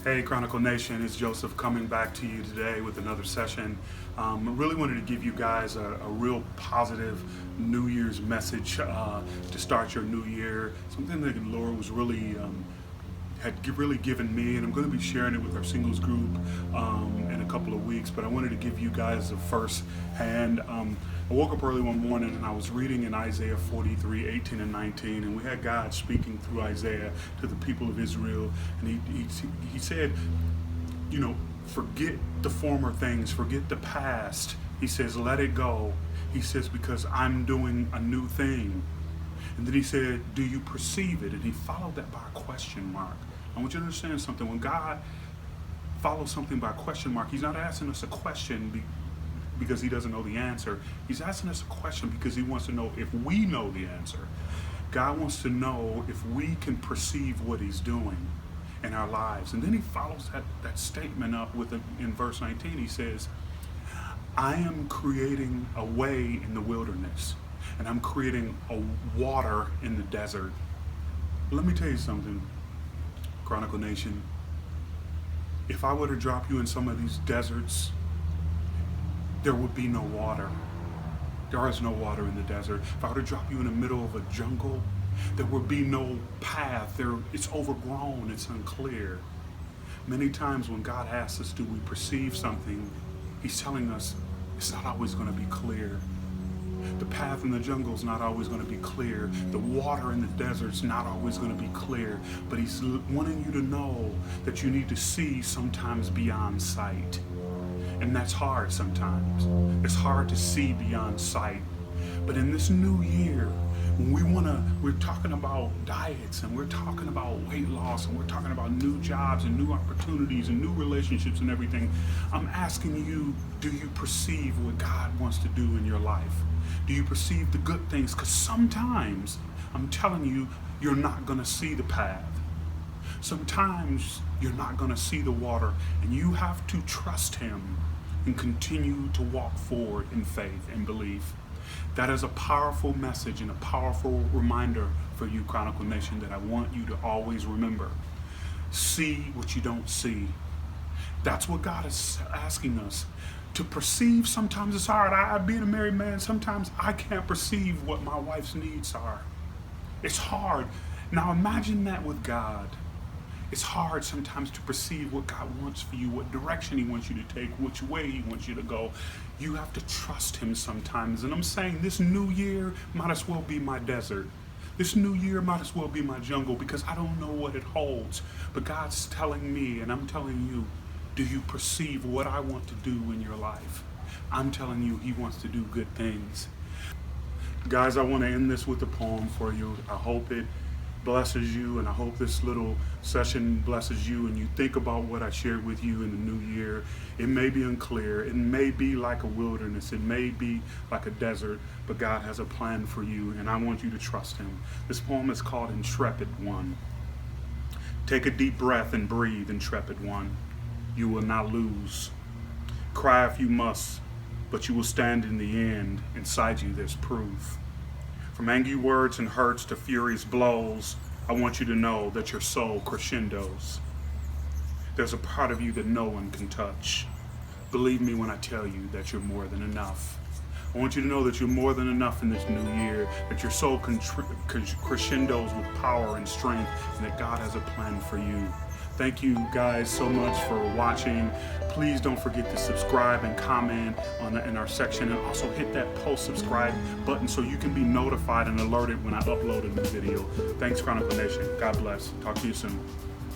Hey, Chronicle Nation, it's Joseph coming back to you today with another session. I really wanted to give you guys a real positive New Year's message to start your new year. Something that the Lord was really really given me, and I'm going to be sharing it with our singles group in a couple of weeks. But I wanted to give you guys a first hand. I woke up early one morning and I was reading in Isaiah 43:18 and 19, and we had God speaking through Isaiah to the people of Israel, and he said, you know, forget the former things, forget the past. He says, let it go. He says, because I'm doing a new thing. And then he said, do you perceive it? And he followed that by a question mark. I want you to understand something. When God follows something by a question mark, he's not asking us a question because he doesn't know the answer. He's asking us a question because he wants to know if we know the answer. God wants to know if we can perceive what he's doing in our lives. And then he follows that statement up with in verse 19. He says, I am creating a way in the wilderness, and I'm creating a water in the desert. Let me tell you something, Chronicle Nation. If I were to drop you in some of these deserts, there would be no water. There is no water in the desert. If I were to drop you in the middle of a jungle, there would be no path. It's overgrown, it's unclear. Many times when God asks us, do we perceive something, he's telling us it's not always going to be clear. The path in the jungle is not always going to be clear. The water in the desert is not always going to be clear. But he's wanting you to know that you need to see sometimes beyond sight. And that's hard sometimes. It's hard to see beyond sight. But in this new year, we're talking about diets, and we're talking about weight loss, and we're talking about new jobs and new opportunities and new relationships and everything. I'm asking you, do you perceive what God wants to do in your life? Do you perceive the good things? Because sometimes, I'm telling you, you're not going to see the path. Sometimes you're not going to see the water, and you have to trust him and continue to walk forward in faith and belief. That is a powerful message and a powerful reminder for you, Chronicle Nation, that I want you to always remember. See what you don't see. That's what God is asking us to perceive. Sometimes it's hard. Being a married man, sometimes I can't perceive what my wife's needs are. It's hard. Now imagine that with God. It's hard sometimes to perceive what God wants for you, what direction he wants you to take, which way he wants you to go. You have to trust him sometimes. And I'm saying this new year might as well be my desert. This new year might as well be my jungle, because I don't know what it holds. But God's telling me, and I'm telling you, do you perceive what I want to do in your life? I'm telling you, he wants to do good things. Guys, I want to end this with a poem for you. I hope it blesses you, and I hope this little session blesses you, and you think about what I shared with you in the new year. It may be unclear, it may be like a wilderness, it may be like a desert, but God has a plan for you, and I want you to trust him. This poem is called Intrepid One. Take a deep breath and breathe, intrepid one. You will not lose. Cry if you must, but you will stand in the end. Inside you there's proof. From angry words and hurts to furious blows, I want you to know that your soul crescendos. There's a part of you that no one can touch. Believe me when I tell you that you're more than enough. I want you to know that you're more than enough in this new year, that your soul crescendos with power and strength, and that God has a plan for you. Thank you guys so much for watching. Please don't forget to subscribe and comment in our section, and also hit that post subscribe button so you can be notified and alerted when I upload a new video. Thanks, Chronicle Nation. God bless. Talk to you soon.